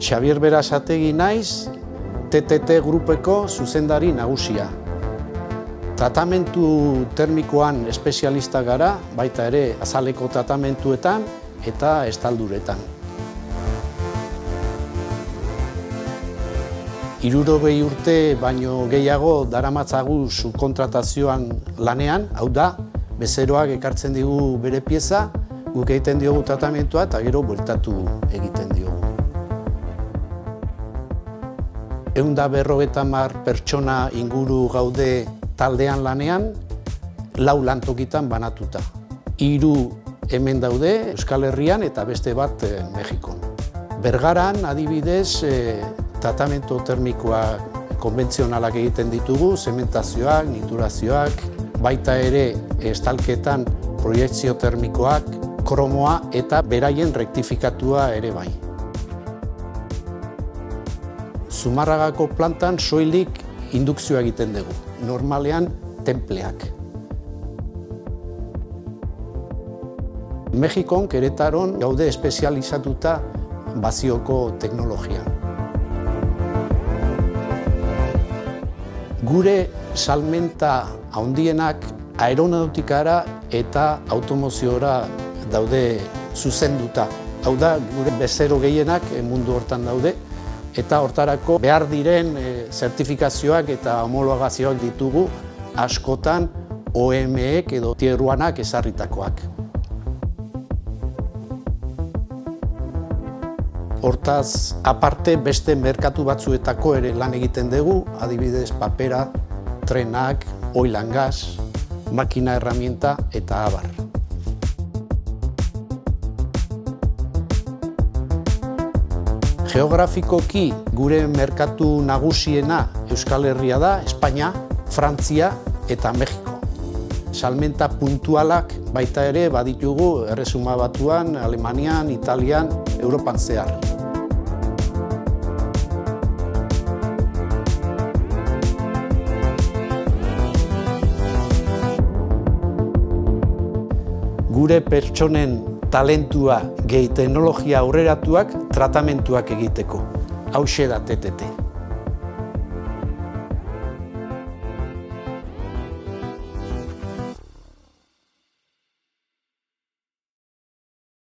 Xabier Berasategi naiz, TTT grupeko zuzendari nagusia. Tratamentu termikoan espezialista gara, baita ere azaleko tratamentuetan eta estalduretan. 60 urte baino gehiago daramatzagu subkontratazioan lanean, hau da, bezeroak ekartzen digu bere pieza, guk egiten diogu tratamentua eta gero bueltatu egiten diogu. 150 pertsona inguru gaude taldean lanean, 4 lantokitan banatuta. 3 hemen daude Euskal Herrian eta beste bat Mexikon. Bergaran adibidez tratamentu termikoak konbentzionalak egiten ditugu, zementazioak, niturazioak, baita ere estalketan proiekzio termikoak, kromoa eta beraien rektifikatua ere bai. Zumarragako plantan soilik indukzioa egiten dugu, normalean tenpleak. Mexikon, Queretaron gaude espezializatuta bazioko teknologian. Gure salmenta handienak aeronautikara eta automoziora daude zuzenduta. Hau da, gure bezero gehienak mundu hortan daude, eta hortarako behar diren zertifikazioak eta homologazioak ditugu askotan OEM-ek edo Tierruanak ezarritakoak. Hortaz, aparte beste merkatu batzuetako ere lan egiten dugu, adibidez papera, trenak, oil and gas, makina herramienta eta abar. Geografikoki gure merkatu nagusiena Euskal Herria da, Espainia, Frantzia eta Mexiko. Salmenta puntualak baita ere baditugu Erresuma Batuan, Alemanian, Italian, Europan zehar. Gure pertsonen talentua gehi teknologia aurreratuak tratamentuak egiteko. Hauxe da TTT.